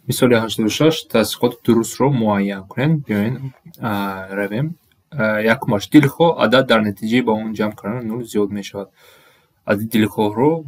Мисоли 86 тасдиқоти дурустро муайян кунем. Биёед равем. Якумаш дилхоҳ адад дар натиҷаи ба он ҷамъ кардани нул зиёд мешавад. Адади дилхоҳро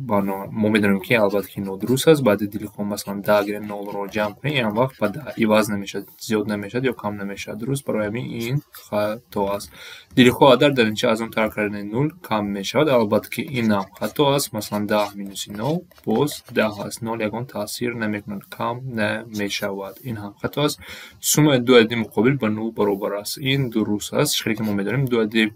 мо медонем ки албатта ки нодуруст аст. Ба адади дилхоҳ масалан 10 гирем нолро ҷамъ кунем, ин вақт ба 10 иваз намешавад, зиёд намешавад ё кам намешавад. Дуруст? Барои ҳамин ин хато аст. Дилхоҳ адар дар натиҷаи аз он тарк кардани нул кам мешавад, албатта ки инам хато аст. Масалан 10 минуси 0 боз 10 аст. 0 ягон таъсир намекунад, кам намешавад. Ин ҳам хато аст. Суммаи ду адади муқобил ба 0 баробар аст. Ин дуруст аст. Чӣ ки мо медонем ду адади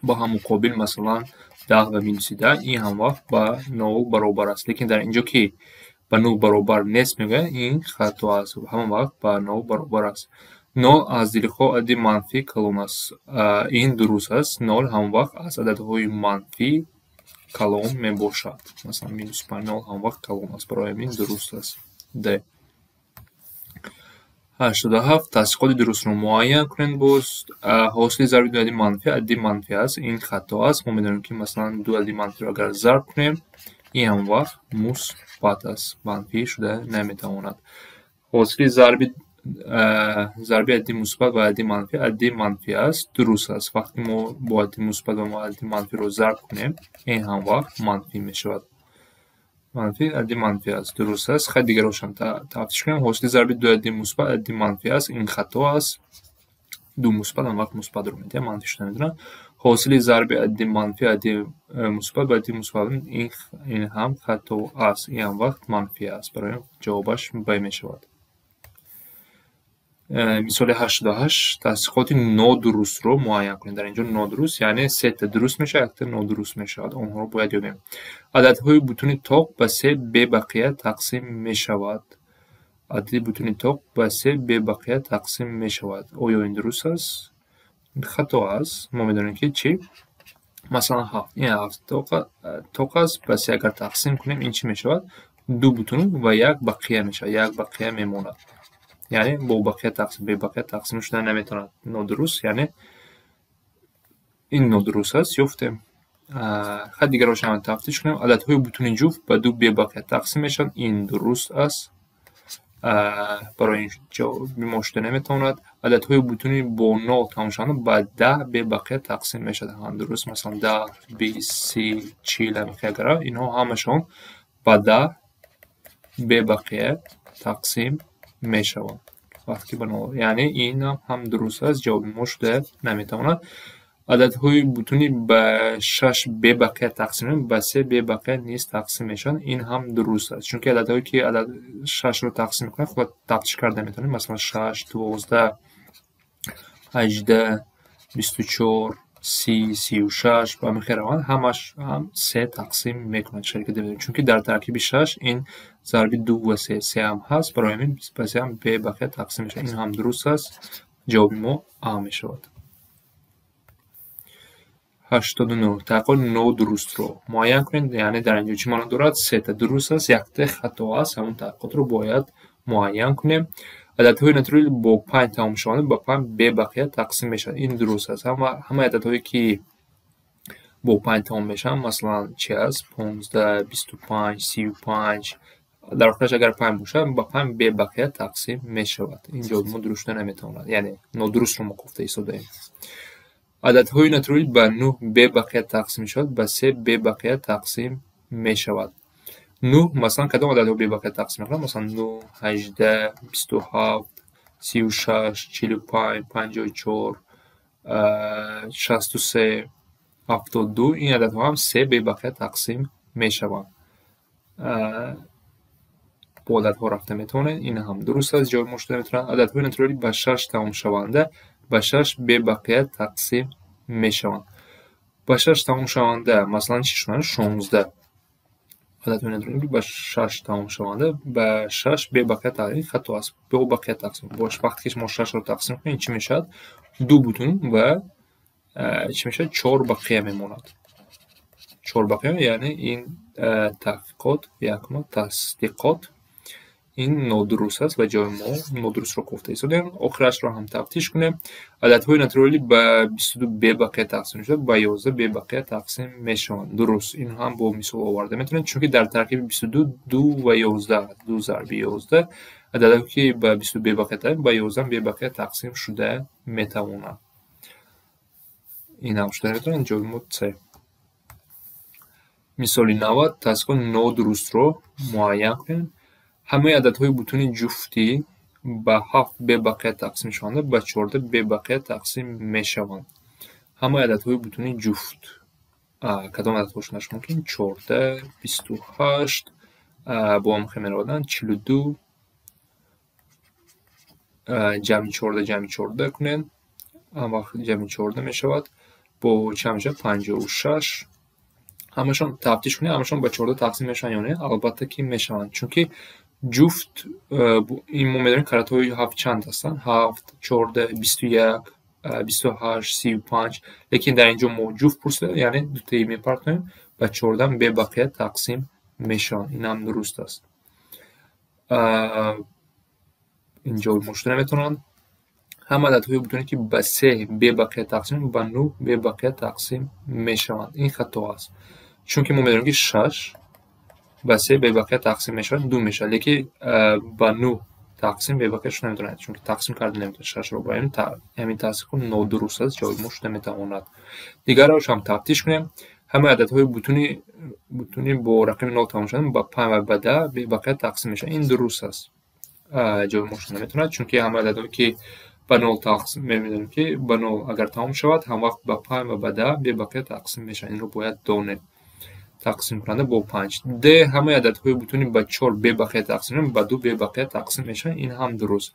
ба ҳам муқобил масалан 10 ва минуси 10 ин ҳам вақт ба 0 баробар аст. Лекин дар инҷо ки ба 0 баробар нест мегӯяд, ин хато аст. Ҳамон вақт ба 0 баробар аст. 0 аз дилхоҳ адади манфӣ калон аст. Ин дуруст аст. 0 ҳамон вақт аз ададҳои манфӣ калон мебошад. Масалан минуси 5 0 ҳамон вақт калон аст. Барои ҳамин дуруст аст. Д. 87 тасдиқоти дурустро муайян кунед. Боз ҳосили зарби ду адади манфӣ адади манфӣ аст. Ин хато аст. Мо медонем ки масалан ду адади манфиро агар зарб кунем, ин ҳам вақт мусбат аст. Манфӣ шуда наметавонад. ҳосили зарби адади мусбат ва адади манфӣ аст. Дуруст аст. Вақте мо бо адади мусбат ва адади манфиро зарб кунем, ин ҳам вақт манфӣ мешавад. Манфӣ адади манфӣ аст. Дуруст аст. Хай дигарошам тафтиш кунем. ҳосили зарби ду адади мусбат адади манфӣ аст. Ин хато аст. ду мусбат ҳамон вақт мусбатро медиҳад, манфӣ шуда намедиҳад. ҳосили зарби адади манфӣ адади мусбат ба адади мусбат ин ҳам хато аст. Ин ҳам вақт манфӣ аст. Барои ҷавобаш Б мешавад. Мисоли 88 тасдиқоти нодурустро муайян кунед. Дар инҷо нодуруст яъне сета дуруст мешавад, якта нодуруст мешавад. Онҳоро бояд ёбем. Ададҳои бутуни тоқ ба се бебақия тақсим мешавад. Адади бутуни тоқ ба се бебақия тақсим мешавад. Оё ин дуруст аст? Хато аст. Мо медонем ки чӣ? Масалан 7. Ин 7 тоқ аст. Ба се агар тақсим кунем, ин чӣ мешавад? Ду бутун ва як бақия мешавад. Як бақия мемонад. Яъне бо бақия тақсим, бебақия тақсим шуда наметавонад. Нодуруст, яъне ин нодуруст аст. Ёфтем. Хай дигарошам тафтиш кунем. Ададҳои бутуни ҷуфт ба ду бебақия тақсим мешаванд. Ин дуруст аст. Барои ин ҷавоби мо шуда наметавонад. Ададҳои бутуни бо 0 тамомшаванда ба 10 бебақия тақсим мешавад. Ҳам дуруст. Масалан 10, 20, 30, 40 амихагара. Инҳо ҳамашон ба 10 бебақия тақсим мешаванд. Вақти ба 0. Яъне ин ҳам дуруст аст. ҷавоби мо шуда наметавонад. Ададҳои бутуни ба 6 бебақия тақсим ба 3 бебақия низ тақсим мешаванд. Ин ҳам дуруст аст. Чунки ададҳое ки адад 6ро тақсим мекунад, хуб тафтиш карда метавонем. Масалан 6, 12, 18, 24, 30, 36 ба мехе раванд. Ҳамаш ҳам 3 тақсим мекунад. Чунки дар таркиби 6 ин зарби 2 ва 3 ҳам ҳаст. Барои ҳамин ба 3 ҳам бебақия тақсим мешавад. Ин ҳам дуруст аст. ҷавоби мо А мешавад. 89 тақдиқоти нодурустро муайян кунед. Яъне дар инҷо чӣ маъно дорад? Сета дуруст аст, якта хато аст. ҳамон тақдиқотро бояд муайян кунем. Ададҳои натурали бо 5 тамомшаванда ба 5 бебақия тақсим мешавад. Ин дуруст аст. ҳамаи ададҳое ки бо 5 тамом мешаванд, масалан чи аст? 15, 25, 35. дар охираш агар 5 бошад, ба 5 бебақия тақсим мешавад. ин ҷавоби мо дуруст шуда наметавонад. Яъне нодурустро мо гуфта ҳисоб. ададҳои натурали ба 9 бебақия тақсим мешавад, ба 3 бебақия тақсим мешавад. 9 масалан кадом ададҳо бебақия тақсим мекунад? Масалан 9, 18, 27, 36, 45, 54, 63, 72. ин ададҳо ҳам 3 бебақия тақсим мешаванд. бо ададҳо рафта метавонед. ин ҳам дуруст аст. ҷавоби мо шуда метавонад. ададҳои натурали ба 6 тамомшаванда ба 6 бебақия тақсим мешаванд. ба 6 тамомшаванда масалан чӣ шунад? 16. ададҳои натурали ба 6 тамомшаванда ба 6 бебақия тақсим. Хато аст. бебақия тақсим бош. вақте ки мо 6ро тақсим кунем, чӣ мешавад? 2 бутун ва чӣ мешавад? 4 бақия мемонад. 4 бақия, яъне ин таҳқиқот, якум тасдиқот این نادرست است و جای ما نادرست رو گفته ایستادیم. آخرش رو هم تفتیش کنیم. عددهای ناتورالی به 22 به بقیه تقسیم شده، به 11 به بقیه تقسیم میشوند. درست این هم با مثال آورده میتونید، چون که در ترکیب 22 2 و 11 2 ضرب 11 عددهایی که به 22 به بقیه تقسیم به 11 به بقیه تقسیم شده میتوانند. این هم شده میتونید جای ما 3. مثال 90 تصحیح نادرست رو معین کنید. همه عددهای بطون جفتی به 7 به بقیه تقسیم شونده به 14 به بقیه تقسیم میشوند. همه عددهای بطون جفت کدام عدد باشه نشون کنیم؟ 14 28 با هم خیلی میرادن 42 جمعی 14 کنین، هم وقت جمعی 14 میشود با چه میشه 56. همشون تفتیش کنید همشون به 14 تقسیم میشن یا نه؟ البته که میشوند، چون که جفت این ما میدونیم کراتهای 7 چند هستن؟ 7 14 21 28 35. لیکن در اینجا ما جفت پرسیده، یعنی دو تایی میپرتیم و 14 به بقیه تقسیم میشن. این هم درست است. اینجا مشتری میتونن هم عددهای بتونن که به 3 به بقیه تقسیم به 9 به بقیه تقسیم میشوند. این خطا است، چون که ما میدونیم که 6 به 3 به بقیه تقسیم میشه 2 میشه، لیکن با 9 تقسیم به بقیهش نمیتونه، چون که تقسیم کرده نمیتونه 6 رو با همین تصحیح نادرست است، جای مش نمیتواند. دیگر روش هم تفتیش کنیم. همه عددهای بتونی با رقم 0 تمام شدن با 5 و به 10 به بقیه تقسیم میشه. این درست است، جای مش نمیتونه، چون که همه عددهایی که با 0 تقسیم می‌بینیم که با 0 اگر تمام شود هم وقت با 5 و به 10 به بقیه تقسیم میشه. این رو باید دانید. تقسیم کننده با 5 ده همه عددهای بتونیم با 4 به بقیه تقسیم با 2 به بقیه تقسیم میشه. این هم درست،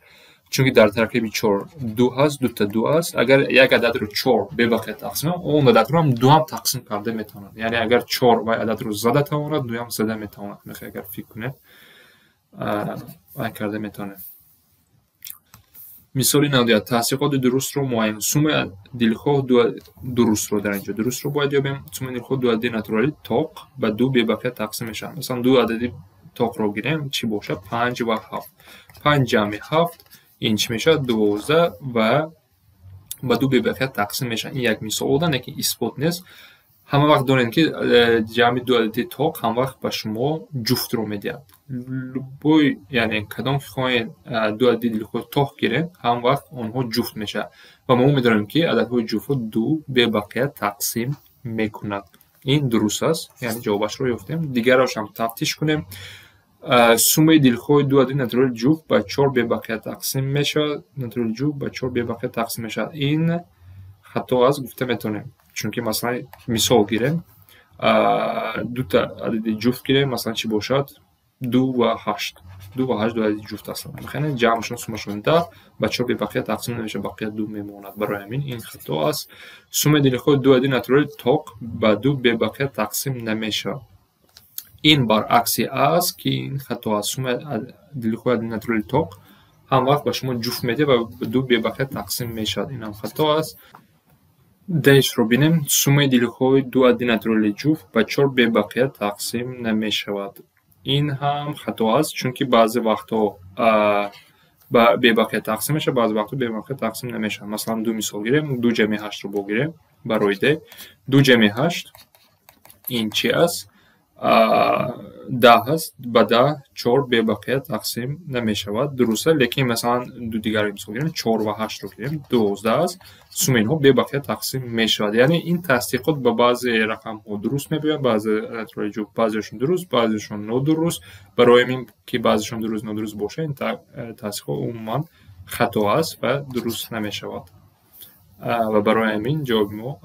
چون که در ترکیب 4 2 هست، 2 تا 2 است. اگر یک عدد رو 4 به بقیه تقسیم اون عدد رو هم 2 هم تقسیم کرده میتونه، یعنی اگر 4 و عدد رو زده تواند 2 هم زده میتونه. میخواد اگر فکر کنه کرده میتونه. مثال 90 تصحیحات درست رو معین. سوم دلخواه درست رو در اینجا درست رو باید یابیم. سوم دلخواه دو عددی ناتورالی تاق به 2 به بقیه تقسیم میشن. مثلا دو عددی تاق رو گیریم چی باشه؟ 5 و 7. 5 جمع 7 این چی میشه؟ 12 و به 2 به بقیه تقسیم میشن. این یک مثال بودن که اثبات نیست. همه وقت دارین که جمع دو عددی تاق هم وقت به شما جفت رو میدهد. یعنی کدام که خواهید دو عددی دلخواه تاق گیرین هم وقت آنها جفت میشه و ما میدونیم که عددهای جفت 2 به بقیه تقسیم میکند. این درست است، یعنی جوابش رو یافتیم. دیگر روش هم تفتیش کنیم. سوم دلخواه دو عددی ناتورالی جفت به 4 به بقیه تقسیم میشه. ناتورالی جفت به 4 به بقیه تقسیم میشه. این خطا است گفته میتونیم، چون که مثلا مثال گیریم دو تا عدد جفت گیریم، مثلا چی باشد؟ 2 و 8. 2 و 8 دو عدد جفت هستند. میخواین جمعشون سومشون 10 به 4 به بقیه تقسیم نمیشه، بقیه 2 میماند. برای همین این خطا است. سوم دلخواه دو عددی ناتورالی تاق به 2 به بقیه تقسیم نمیشه. این برعکسی است که این خطا است. سوم دلخواه عددی ناتورالی تاق هم وقت به شما جفت میده و 2 به بقیه تقسیم میشد. این هم خطا است. دهش رو بینیم. سوم دلخواه دو عددی ناتورالی جفت به 4 به بقیه تقسیم نمی شود. این هم خطا است، چون که بعضی وقتا به بقیه تقسیم میشه، بعضی وقتا به بقیه تقسیم نمیشه. مثلا دو مثال گیریم. 2 جمع 8 رو بگیریم برای ده. 2 جمع 8 این چی است؟ 10 هست. به 10 4 به بقیه تقسیم نمی شود. درسته، لیکن مثلا دو دیگر مثال گیریم. 4 و 8 رو گیریم 12 است. سوم اینها به بقیه تقسیم می شود. یعنی این تصدیقات به بعضی رقم ها درست می بیاید، بعضی ناتورالی جفت بعضیشون درست بعضیشون نادرست. برای این که بعضیشون درست نادرست باشه این تصدیقات عموما خطا است و درست نمی شود و برای همین جواب ما